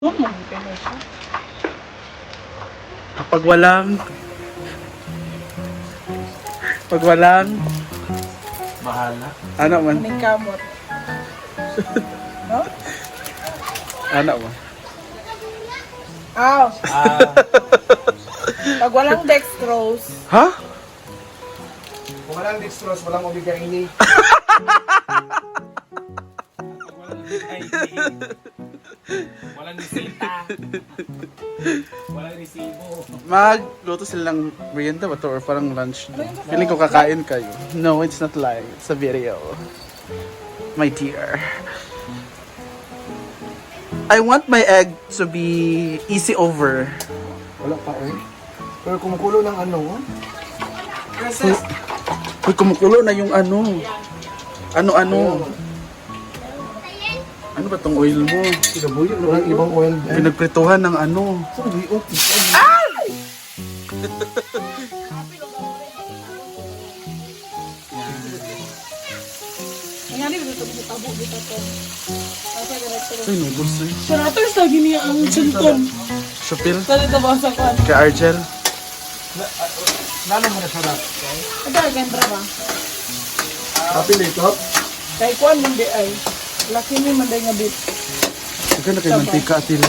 Pag walang Bahala. ano man, May kamot. No? ano man. Aw, Ah, pag walang dextrose, Ha? kung walang dextrose, walang omega ini. Walang ID. Walang nisita. Walang resibo. Magluto sila ng merienda ba to or parang lunch? Feeling ko kakain kayo. No, it's not live. It's a video. My dear. I want my egg to be easy over. Wala pa eh. Pero kumukulo ng ano? Uy, kumukulo na yung ano. Ano-ano. Ano ba tong oil mo? Sinabuyo na ng ibang oil. Pinagprituhan ng ano. So, buyok. nangyari dito tabo dito to. Kasi ganito. Ay, noodles eh. Sinatos lagi niya ang symptom. Shopil. Sa dito ba sa kwan? Kay Argel. Nano mo na siya na? Ito ay gandra ba? Happy laptop? Kay kwan man di ay. Laki ni man day nga bit. Ika na kay mantika atil.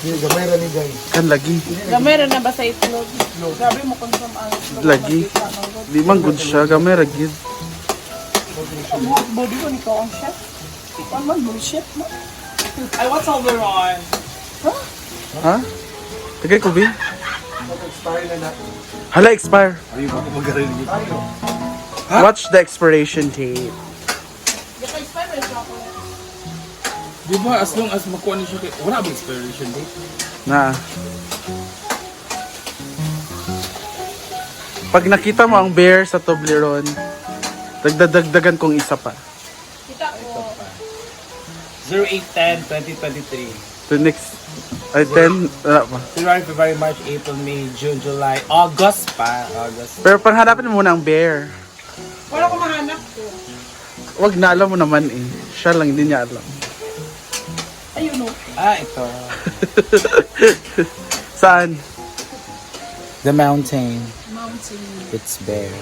Hindi, gamay ra ni guys. Kan lagi. Gamay ra na ba sa itlog? Sabi mo konsum ang itlog. Lagi. Di man good siya. Gamay ra gid. Body ko ni ko ang chef. Kwan man bullshit mo. Ay, what's over on? Ha? Tagay ko, Bin. Mag-expire na na. Hala, expire. Ay, baka mag-arinig tayo. Watch the expiration date. Di ba, as long as makuha niyo siya, wala ba expiration date? Na. Pag nakita mo ang bear sa Toblerone, dagdagan kong isa pa. Kita ko. 08-10-2023. The next, ay 10, wala pa. February, February, March, April, May, June, July, August pa. August. Pero panghanapin mo muna ang bear. Wala ko mahanap ko. Wag na alam mo naman eh. Siya lang, hindi niya alam. Ayun o. Ah, ito. Saan? The mountain. Mountain. It's bare.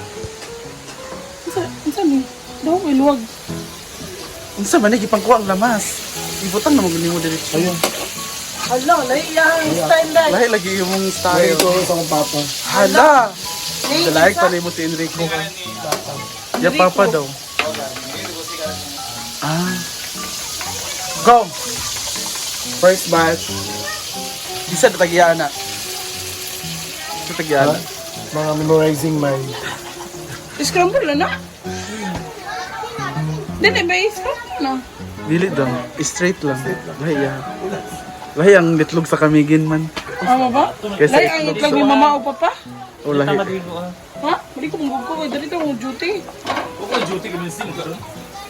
Isa ni? Daw may luwag. Ang sa manig, ipangkuha ang lamas. Ibutang na magaling mo diretso. Ayun. Hala, naiyang style dahil. Lahi lagi yung mong Ay, style. ito sa akong papa. Hala! Dalag pa mo si Enrico. Ya papa daw. Ah. Go! First batch. Isa na tagiyaan na. Isa tagiyaan na. Mga memorizing mind. Scramble na na. Dili ba scramble na? Dili daw. Straight lang. Lahi ya. Lahi ang litlog sa kamigin man. Ama ba? Kaysa Lay ang itlog ni mama o papa? O lahi. Ha? Hindi ko mong ko. Dali ito mong duty. Okay, duty ka min sim karon.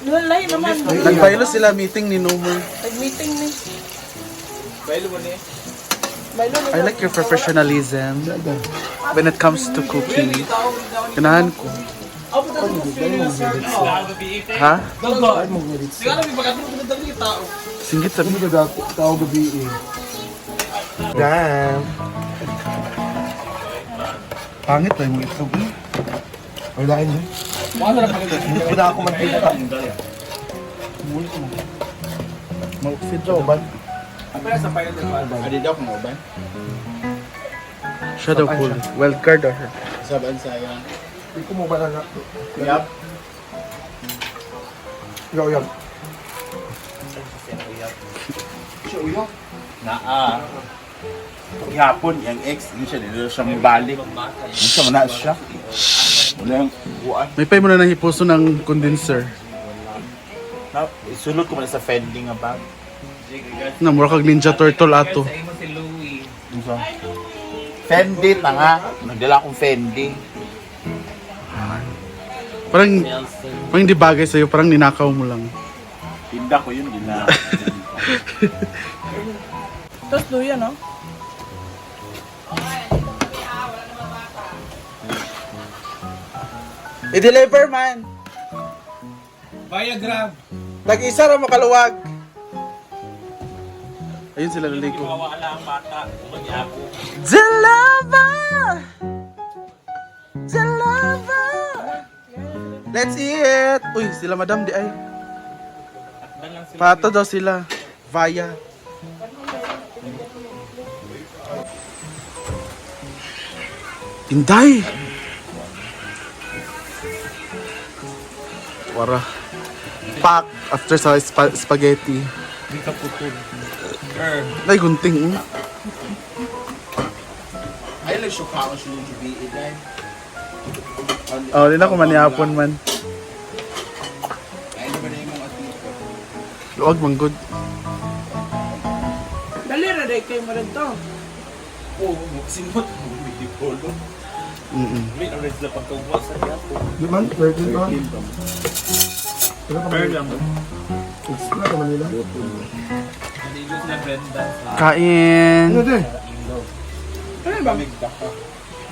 Lay naman. Nagbaylo sila meeting ni Nomer. Nag-meeting ni. Bailo mo niya. Bailo na. I like your professionalism when it comes to cooking. Kanahan ko. Ha? Ay, mag-edit. Sigara, may pagkatulog na dali tao. Singgit sabi. Hindi ka tao gabi eh. Damn. Pangit lang mo ito. Wala yun. Wala na pagkatulog. Hindi na ako mag-edit. Mag-fit Ito, ban? Ang pala sa pilot ng Alban. Adi daw kung Alban. Shadow pool. Wildcard or her. Saban sayang. Hindi ko mo ba na? Yup. Yaw. Siya uyo. Naa. Paghapon, yung ex, yun siya, nila siya mabalik. Yun siya, mana siya. Wala yung buwan. May pay mo na nahipuso ng condenser. Isulot ko muna sa fending nga bag. Na mura kag ninja turtle ato. Ano sa? Fendi na nga. Nagdala akong Fendi. Parang hindi bagay sa'yo, parang ninakaw mo lang. Tinda ko yun, gina. Tapos luya, no? I-deliver man! Via Grab. Tag-isa ra makaluwag. Ayun sila naligo. Wala ang bata. Magyapon. Jalava! Jalava! Let's eat! Uy, sila madam di ay. Pato daw sila. Vaya. Inday! Wara. Pak after sa spaghetti. Hindi ka putol. Ay, gunting. Ay, lang siya kaon siya yung jubiin ay. Oh, di na ko maniyapon man. Ay, naman na yung mga atito. Luwag manggod. Dali ra day kay mo to. Oo, magsimot. Hindi polo. May orange na pagkawa sa yapo. Di man? 13 ba? Pero lang. Extra ka Manila. Hindi yun sila Brenda. Kain. Ano din? Ano ba? Migda ka.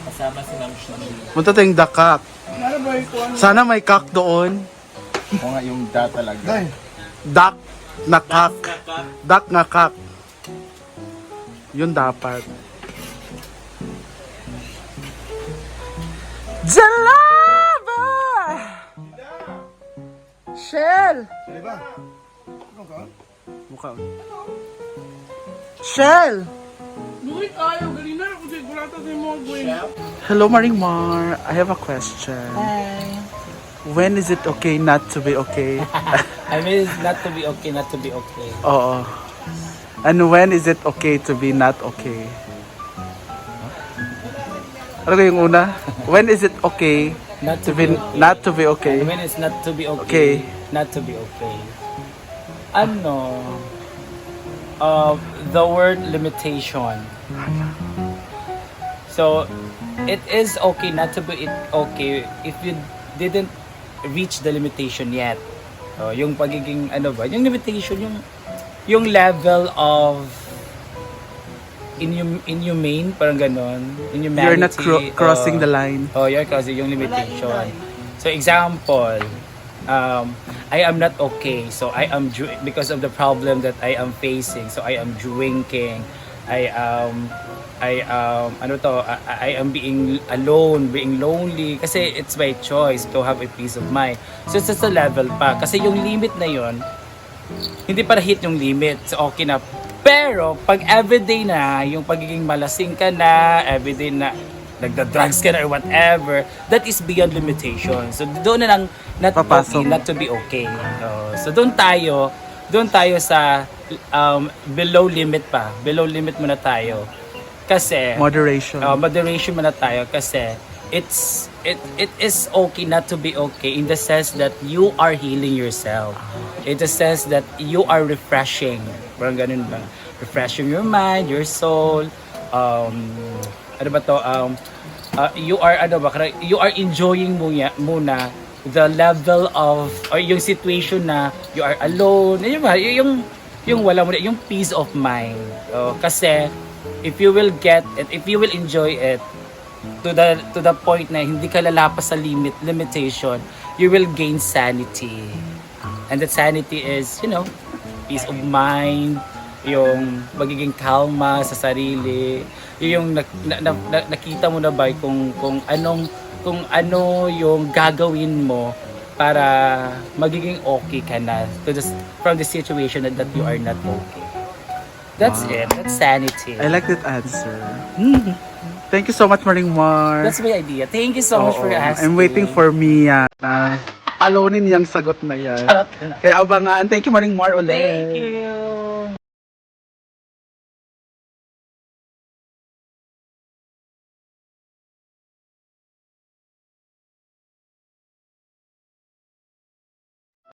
Kasama si Ma'am Shani. Punta tayong dakak. Nara ba ko ano? Sana may kak doon. Oo nga, yung da talaga. Day. Dak na kak. Dak na kak. Yun dapat. Jalava! Shell! Di ba? Ano ka? Mukha. Shell! Luwi tayo, galina ako sa gulata sa mga gwen. Hello, Marimar. I have a question. When is it okay not to be okay? I mean, it's not to be okay, not to be okay. Oo. And when is it okay to be not okay? Ano ko yung una? When is it okay Not to to be be okay. not to be okay? And when it's not to be okay, Okay. not to be okay. Ano? The word limitation. So, it is okay not to be okay if you didn't reach the limitation yet. Yung pagiging ano ba? Yung limitation, yung level of inhumane, parang ganon. Inhumanity. You're not crossing the line. Oh, you're crossing yung limitation. So, example, I am not okay. So, because of the problem that I am facing. So, I am drinking. I am being alone, being lonely. Kasi it's my choice to have a peace of mind. So, it's just a level pa. Kasi yung limit na yon hindi para hit yung limit. So, okay na. Pero, pag everyday na, yung pagiging malasing ka na, everyday na, nagda-drugs ka na or whatever, that is beyond limitation. So, doon na lang, not Papasok. okay, not to be okay. So, doon tayo sa below limit pa. Below limit muna tayo. Kasi, Moderation. moderation muna tayo kasi it is okay not to be okay in the sense that you are healing yourself. In the sense that you are refreshing. Parang ganun ba? Refreshing your mind, your soul. Ano ba to? You are enjoying muna the level of or yung situation na you are alone. Yun ba? Yung wala mo yung peace of mind. Kasi if you will get it, if you will enjoy it to the point na hindi ka lalapas sa limitation, you will gain sanity. And that sanity is, peace of mind, yung magiging kalma sa sarili, yung nakita mo na ba kung ano yung gagawin mo para magiging okay ka na from the situation that you are not okay. That's it. That's sanity. I like that answer. Thank you so much, Marimar. That's my idea. Thank you so much for asking. I'm waiting for Mia na alonin yung sagot na yan. Kaya abangan. Thank you, Marimar, ulit. Thank you.